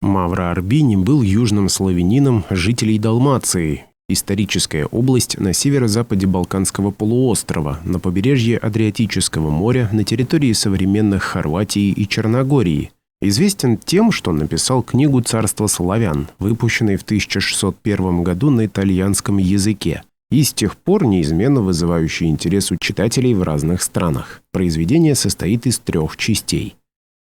Мавро Арбини был южным славянином жителей Далмации, историческая область на северо-западе Балканского полуострова, на побережье Адриатического моря, на территории современных Хорватии и Черногории. Известен тем, что написал книгу «Царство славян», выпущенной в 1601 году на итальянском языке, и с тех пор неизменно вызывающий интерес у читателей в разных странах. Произведение состоит из 3 частей.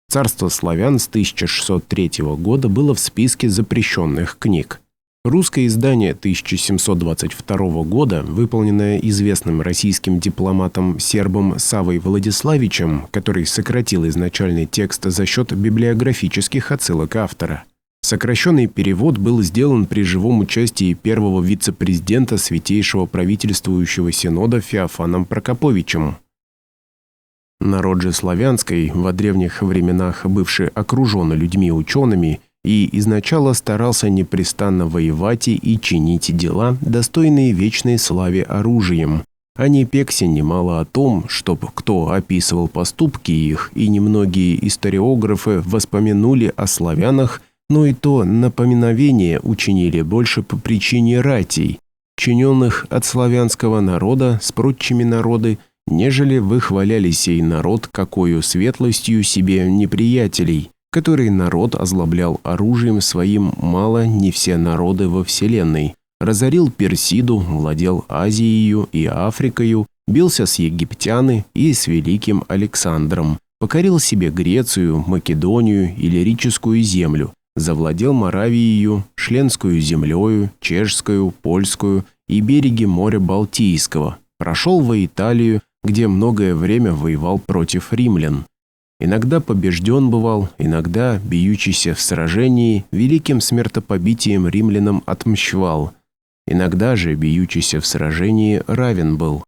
«Царство славян» с 1603 года было в списке запрещенных книг. Русское издание 1722 года, выполненное известным российским дипломатом-сербом Савой Владиславичем, который сократил изначальный текст за счет библиографических отсылок автора. Сокращенный перевод был сделан при живом участии первого вице-президента Святейшего правительствующего синода Феофаном Прокоповичем. Народ же славянский, во древних временах бывший окружен людьми-учеными, и изначально старался непрестанно воевать и чинить дела, достойные вечной славе оружием, а не пекся немало о том, чтоб кто описывал поступки их, и немногие историографы воспомянули о славянах, но и то напоминовение учинили больше по причине ратей, чиненных от славянского народа с прочими народы, нежели выхваляли сей народ какою светлостью себе неприятелей, который народ озлоблял оружием своим мало не все народы во вселенной, разорил Персиду, владел Азией и Африкою, бился с египтяны и с великим Александром, покорил себе Грецию, Македонию и Лирическую землю, завладел Моравией, Шленскую землею, Чешскую, Польскую и береги моря Балтийского, прошел во Италию, где многое время воевал против римлян. Иногда побежден бывал, иногда, бьючийся в сражении, великим смертопобитием римлянам отмщвал, иногда же, бьючийся в сражении, равен был.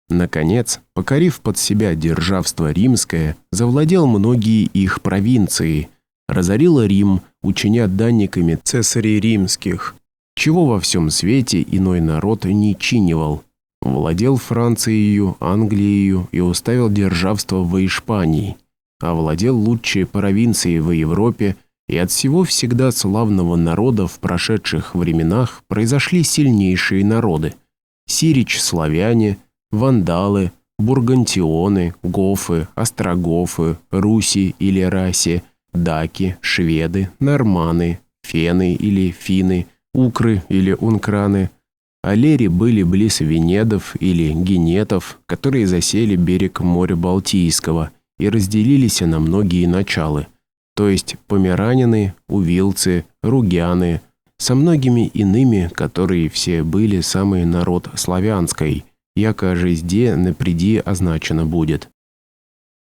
Наконец, покорив под себя державство римское, завладел многие их провинции, разорил Рим, учиня данниками цесарей римских, чего во всем свете иной народ не чинивал. Владел Францией, Англией и уставил державство во Испании, овладел лучшие провинции в Европе, и от всего всегда славного народа в прошедших временах произошли сильнейшие народы: сирич-славяне, вандалы, бургантионы, гофы, острогофы, руси или раси, даки, шведы, норманы, фены или финны, укры или ункраны. Алери были близ венедов или генетов, которые засели берег моря Балтийского и разделились на многие началы, то есть померанины, увилцы, ругяны, со многими иными, которые все были самый народ славянской, яко жезде напреди означено будет.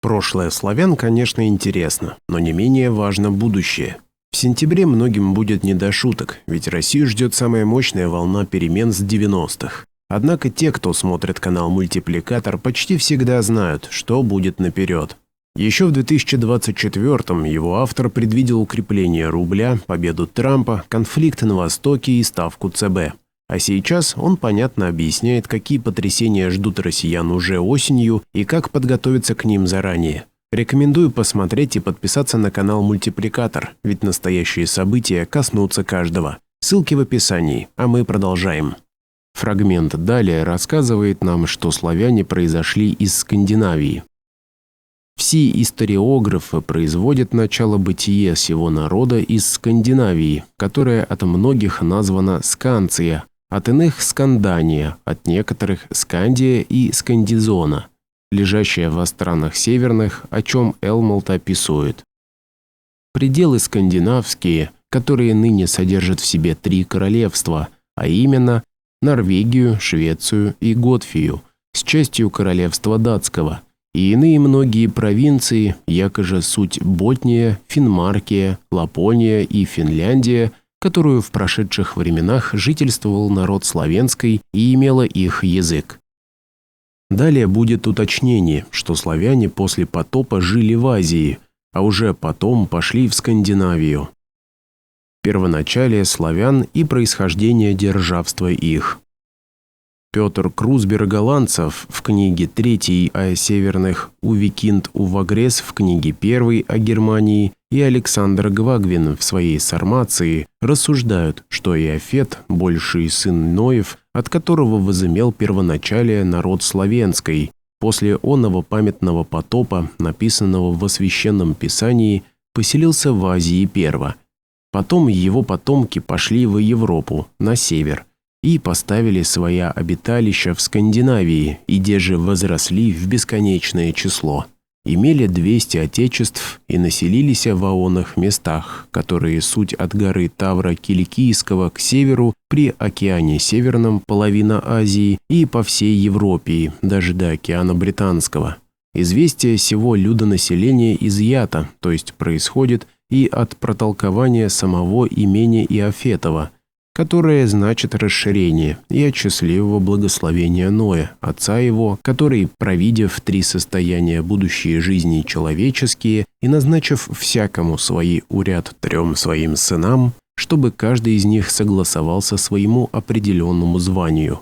Прошлое славян, конечно, интересно, но не менее важно будущее. В сентябре многим будет не до шуток, ведь Россию ждет самая мощная волна перемен с 90-х. Однако те, кто смотрит канал «Мультипликатор», почти всегда знают, что будет наперед. Еще в 2024-м его автор предвидел укрепление рубля, победу Трампа, конфликт на Востоке и ставку ЦБ. А сейчас он понятно объясняет, какие потрясения ждут россиян уже осенью и как подготовиться к ним заранее. Рекомендую посмотреть и подписаться на канал «Мультипликатор», ведь настоящие события коснутся каждого. Ссылки в описании, а мы продолжаем. Фрагмент далее рассказывает нам, что славяне произошли из Скандинавии. Все историографы производят начало бытия сего народа из Скандинавии, которая от многих названа Сканция, от иных Скандания, от некоторых Скандия и Скандизона, лежащая в странах северных, о чем Элмолт описывает. Пределы скандинавские, которые ныне содержат в себе 3 королевства, а именно Норвегию, Швецию и Готфию, с частью королевства датского, и иные многие провинции, якоже суть Ботния, Финмаркия, Лапония и Финляндия, которую в прошедших временах жительствовал народ славянский и имела их язык. Далее будет уточнение, что славяне после потопа жили в Азии, а уже потом пошли в Скандинавию. Первоначалие славян и происхождение державства их. Петр Крузберг-Голландцев в книге 3 о северных, Увекинд Увагрес в книге 1 о Германии и Александр Гвагвин в своей Сармации рассуждают, что Иофет, больший сын Ноев, от которого возымел первоначалие народ славянский, после оного памятного потопа, написанного во Священном Писании, поселился в Азии перво. Потом его потомки пошли в Европу, на север, и поставили своя обиталища в Скандинавии, и где же возросли в бесконечное число. Имели 200 отечеств и населились в оных местах, которые суть от горы Тавра Киликийского к северу при океане Северном половина Азии и по всей Европе, даже до океана Британского. Известие сего людонаселения изъято, то есть происходит и от протолкования самого имени Иофетова, которое значит расширение, и от счастливого благословения Ноя, отца его, который, провидев 3 состояния будущей жизни человеческие и назначив всякому свои уряд 3 своим сынам, чтобы каждый из них согласовался своему определенному званию.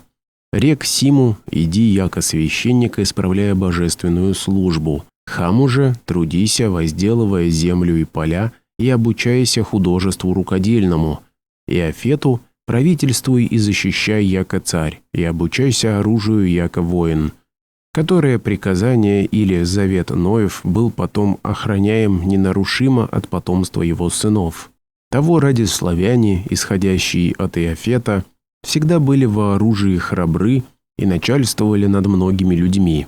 Рек симу, иди, яко священника, исправляя божественную службу. Хаму же, трудися, возделывая землю и поля, и обучайся художеству рукодельному. Иофету, правительствуй и защищай, яко царь, и обучайся оружию, яко воин. Которое приказание или завет Ноев был потом охраняем ненарушимо от потомства его сынов. Того ради славяне, исходящие от Иофета, всегда были во оружии храбры и начальствовали над многими людьми.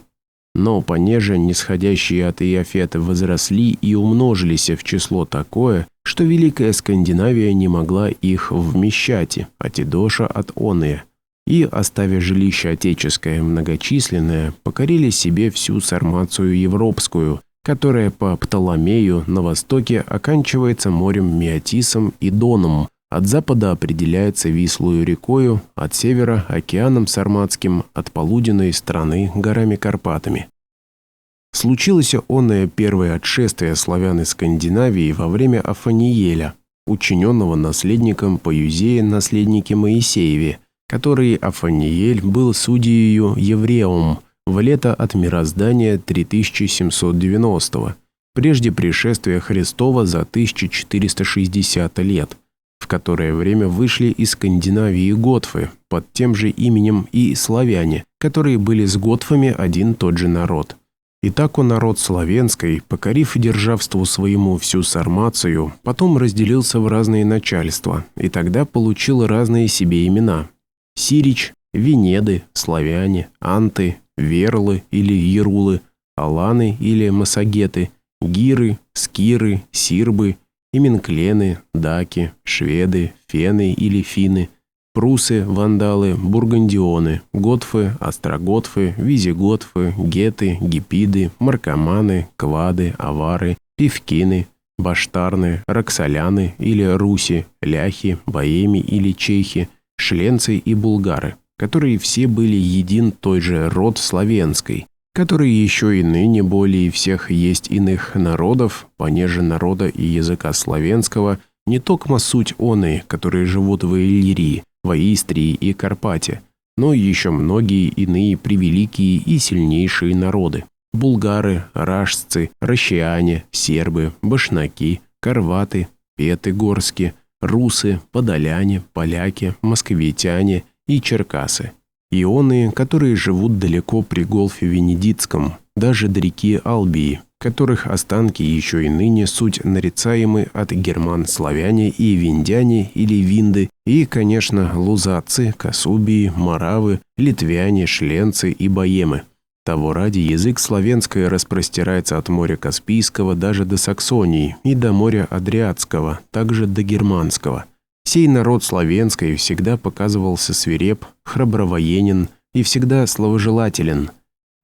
Но понеже нисходящие от Иофета возросли и умножились в число такое, что Великая Скандинавия не могла их вмещать, а Тидоша от оные, и, оставя жилище отеческое многочисленное, покорили себе всю Сармацию европскую, которая по Птоломею на востоке оканчивается морем Меотисом и Доном, от запада определяется Вислую рекою, от севера – океаном Сарматским, от полуденной стороны – горами Карпатами. Случилось оное первое отшествие славян из Скандинавии во время Афаниеля, учиненного наследником по Юзее наследнике Моисееве, который Афаниель был судьею Евреум в лето от мироздания 3790, прежде пришествия Христова за 1460 лет, в которое время вышли из Скандинавии готфы под тем же именем и славяне, которые были с готфами один тот же народ. Итак, народ славянский, покорив державству своему всю Сармацию, потом разделился в разные начальства, и тогда получил разные себе имена. Сирич, Венеды, славяне, анты, верлы или ярулы, аланы или массагеты, гиры, скиры, сирбы, именклены, даки, шведы, фены или финны, прусы, вандалы, бургундионы, готфы, остроготфы, визиготфы, геты, гипиды, маркоманы, квады, авары, пивкины, баштарны, роксоляны или руси, ляхи, боеми или чехи, шленцы и булгары, которые все были един той же род славянской, который еще и ныне более всех есть иных народов, понеже народа и языка славянского, не токмо суть оные, которые живут в Иллирии, в Истрии и Карпате, но еще многие иные превеликие и сильнейшие народы. Булгары, рашцы, рощиане, сербы, башнаки, хорваты, петы горски, русы, подоляне, поляки, московитяне и черкасы. Ионы, которые живут далеко при Голфе Венедицком, даже до реки Албии, которых останки еще и ныне суть нарицаемы от герман славяне и виндяне или винды, и, конечно, лузатцы, касубии, моравы, литвяне, шленцы и боемы. Того ради язык славянский распростирается от моря Каспийского даже до Саксонии и до моря Адриатского, также до Германского. Сей народ славянский всегда показывался свиреп, храбровоенен и всегда словожелателен.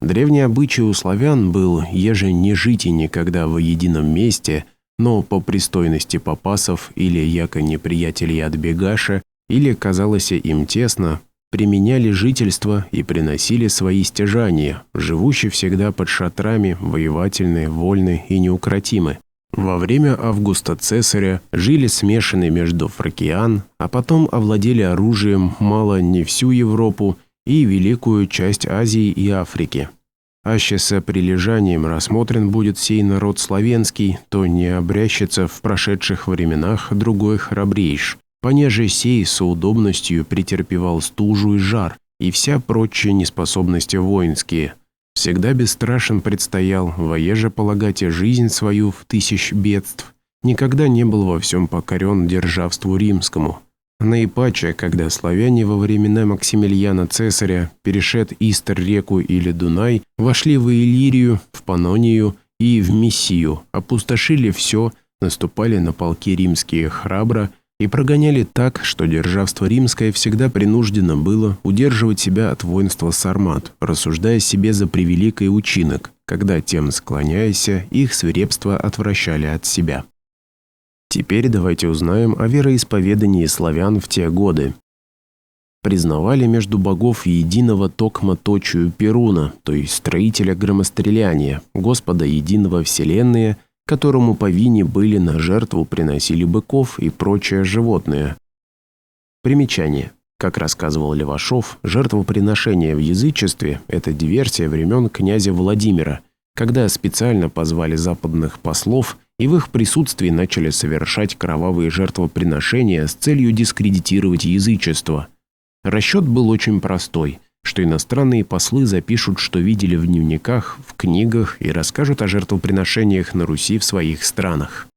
Древний обычай у славян был, еже не жить и никогда в едином месте, но по пристойности попасов или яко неприятелей от бегаша, или казалось им тесно, применяли жительство и приносили свои стяжания, живущие всегда под шатрами, воевательны, вольны и неукротимы. Во время Августа Цесаря жили смешаны между фракиан, а потом овладели оружием мало не всю Европу и великую часть Азии и Африки. Аще со прилежанием рассмотрен будет сей народ славянский, то не обрящется в прошедших временах другой храбрейш, понеже сей со удобностью претерпевал стужу и жар, и вся прочие неспособности воинские. Всегда бесстрашен предстоял, воеже полагать жизнь свою в тысяч бедств, никогда не был во всем покорен державству римскому. Наипаче, когда славяне во времена Максимилиана Цесаря, перешед Истр реку или Дунай, вошли в Иллирию, в Панонию и в Миссию, опустошили все, наступали на полки римские храбро и прогоняли так, что державство римское всегда принуждено было удерживать себя от воинства сармат, рассуждая себе за превеликий учинок, когда тем склоняясь, их свирепство отвращали от себя. Теперь давайте узнаем о вероисповедании славян в те годы. Признавали между богов единого токма точию Перуна, то есть строителя громостреляния, Господа единого вселенные, которому по вине были на жертву приносили быков и прочее животное. Примечание. Как рассказывал Левашов, жертвоприношение в язычестве – это диверсия времен князя Владимира, когда специально позвали западных послов и в их присутствии начали совершать кровавые жертвоприношения с целью дискредитировать язычество. Расчет был очень простой, что иностранные послы запишут, что видели в дневниках, в книгах и расскажут о жертвоприношениях на Руси в своих странах.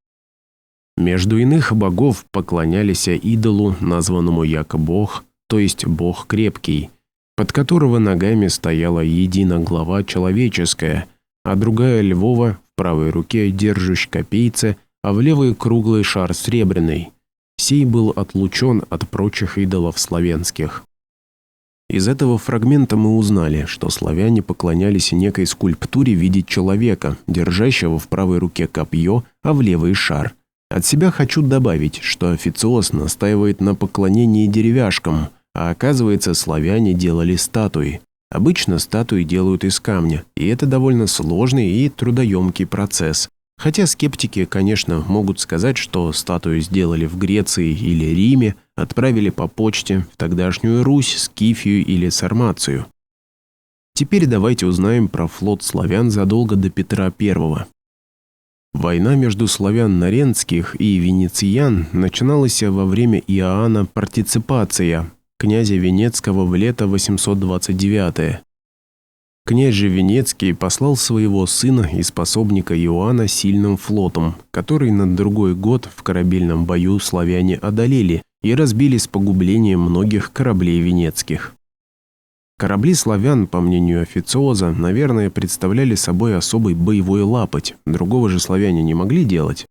Между иных богов поклонялись идолу, названному яко бог, то есть бог крепкий, под которого ногами стояла едина глава человеческая, а другая львова, в правой руке держащ копейце, а в левой круглый шар сребряный. Сей был отлучен от прочих идолов славянских. Из этого фрагмента мы узнали, что славяне поклонялись некой скульптуре в виде человека, держащего в правой руке копье, а в левый шар. От себя хочу добавить, что официоз настаивает на поклонении деревяшкам, а оказывается, славяне делали статуи. Обычно статуи делают из камня, и это довольно сложный и трудоемкий процесс. Хотя скептики, конечно, могут сказать, что статую сделали в Греции или Риме, отправили по почте в тогдашнюю Русь, Скифию или Сармацию. Теперь давайте узнаем про флот славян задолго до Петра I. Война между славян наренских и венециан начиналась во время Иоанна Партиципация, князя Венецкого в лето 829. Князь же Венецкий послал своего сына и способника Иоанна сильным флотом, который на другой год в корабельном бою славяне одолели и разбили с погублением многих кораблей венецких. Корабли славян, по мнению официоза, наверное, представляли собой особый боевой лапоть, другого же славяне не могли делать.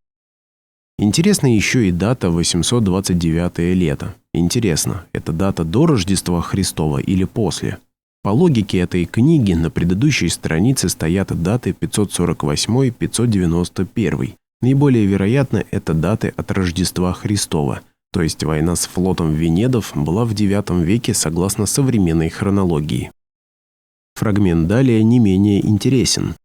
Интересна еще и дата 829 лето. Интересно, это дата до Рождества Христова или после? По логике этой книги на предыдущей странице стоят даты 548-591. Наиболее вероятно, это даты от Рождества Христова, то есть война с флотом венедов была в IX веке согласно современной хронологии. Фрагмент далее не менее интересен.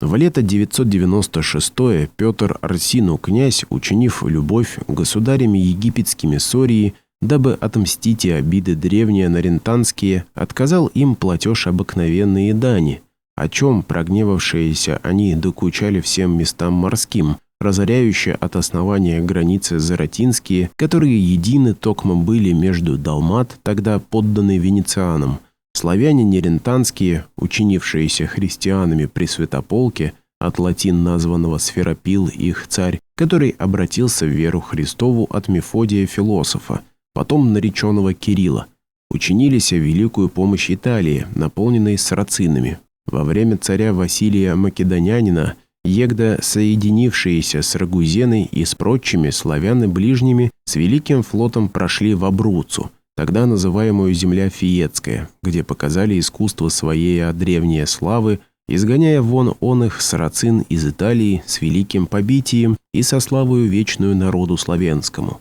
В лето 996 Петр Арсину князь, учинив любовь государями египетскими Сории, дабы отмстить и обиды древние нарентанские, отказал им платеж обыкновенные дани, о чем прогневавшиеся они докучали всем местам морским, разоряющие от основания границы заратинские, которые едины токмо были между Далмат, тогда подданный венецианам, славяне нерентанские, учинившиеся христианами при Святополке, от латин названного Сферопил их царь, который обратился в веру Христову от Мефодия философа, потом нареченного Кирилла, учинились великую помощь Италии, наполненной сарацинами. Во время царя Василия Македонянина, егда соединившиеся с Рагузеной и с прочими славяны ближними с великим флотом прошли в Абруцу, тогда называемую земля Фиецкая, где показали искусство своей древней славы, изгоняя вон их сарацин из Италии с великим побитием и со славою вечную народу славянскому.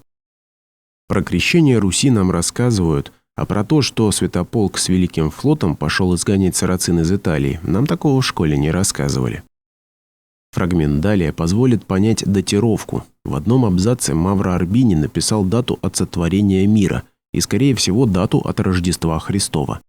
Про крещение Руси нам рассказывают, а про то, что Святополк с великим флотом пошел изгонять сарацин из Италии, нам такого в школе не рассказывали. Фрагмент далее позволит понять датировку. В одном абзаце Мавро Арбини написал дату от сотворения мира и, скорее всего, дату от Рождества Христова.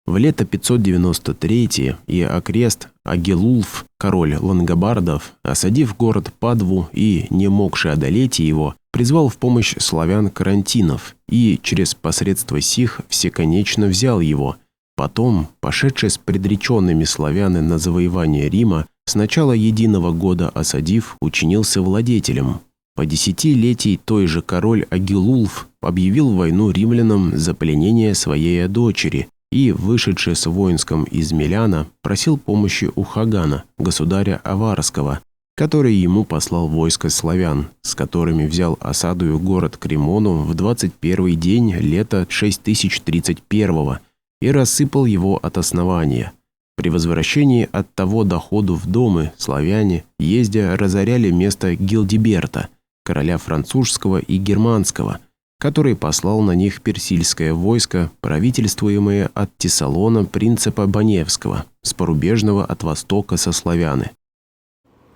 В лето 593 и окрест Агилулф, король лангобардов, осадив город Падву и, не могший одолеть его, призвал в помощь славян-карантинов и, через посредство сих, всеконечно взял его. Потом, пошедшие с предреченными славяны на завоевание Рима, с начала единого года осадив, учинился владетелем. По десятилетий той же король Агилулф объявил войну римлянам за пленение своей дочери и, вышедший с воинском из Миляна, просил помощи у Хагана, государя Аварского, который ему послал войско славян, с которыми взял осадою город Кремону в 21 день лета 6031 и рассыпал его от основания. При возвращении от того доходу в домы славяне, ездя, разоряли место Гилдиберта, короля французского и германского, который послал на них персильское войско, правительствуемое от Тессалона принципа Баневского, с порубежного от востока со славяны.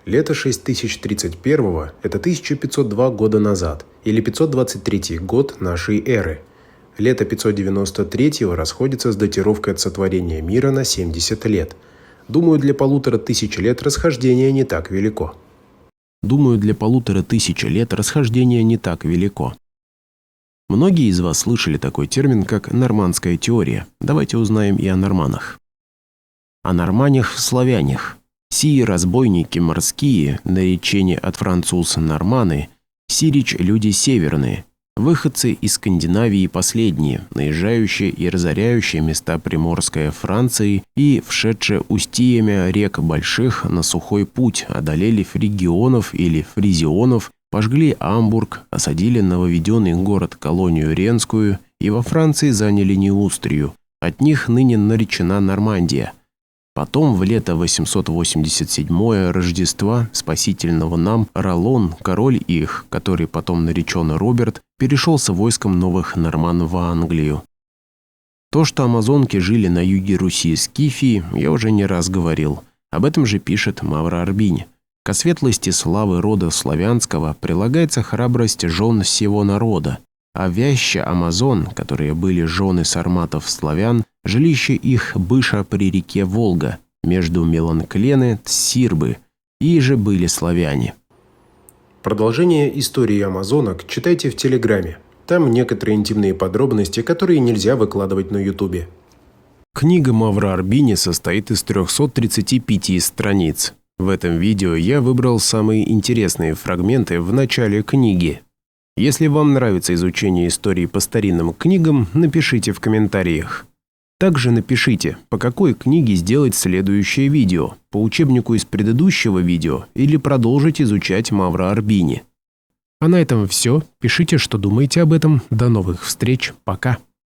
Лето 6031 – это 1502 года назад, или 523 год нашей эры. Лето 593 расходится с датировкой от сотворения мира на 70 лет. Думаю, для 1500 лет расхождение не так велико. Многие из вас слышали такой термин, как нормандская теория. Давайте узнаем и о норманах. О норманях-славянях. Сии разбойники морские, наречение от француз норманы, сирич люди северные, выходцы из Скандинавии последние, наезжающие и разоряющие места приморской Франции и, вшедшие устьями рек больших на сухой путь, одолели фригионов или фризионов, пожгли Амбург, осадили нововведенный город-колонию Ренскую и во Франции заняли Неустрию. От них ныне наречена Нормандия. Потом в лето 887 Рождества спасительного нам Ролон, король их, который потом наречен Роберт, перешел с войском новых норман в Англию. То, что амазонки жили на юге Руси Скифии, я уже не раз говорил. Об этом же пишет Мавра Арбинь. Ко светлости славы рода славянского прилагается храбрость жен всего народа, а вяща амазон, которые были жены сарматов-славян, жилище их быша при реке Волга, между Меланклены, Тсирбы, и же были славяне. Продолжение истории амазонок читайте в Телеграме. Там некоторые интимные подробности, которые нельзя выкладывать на Ютубе. Книга Мавра Арбини состоит из 335 страниц. В этом видео я выбрал самые интересные фрагменты в начале книги. Если вам нравится изучение истории по старинным книгам, напишите в комментариях. Также напишите, по какой книге сделать следующее видео, по учебнику из предыдущего видео или продолжить изучать Мавра Арбини. А на этом все. Пишите, что думаете об этом. До новых встреч. Пока.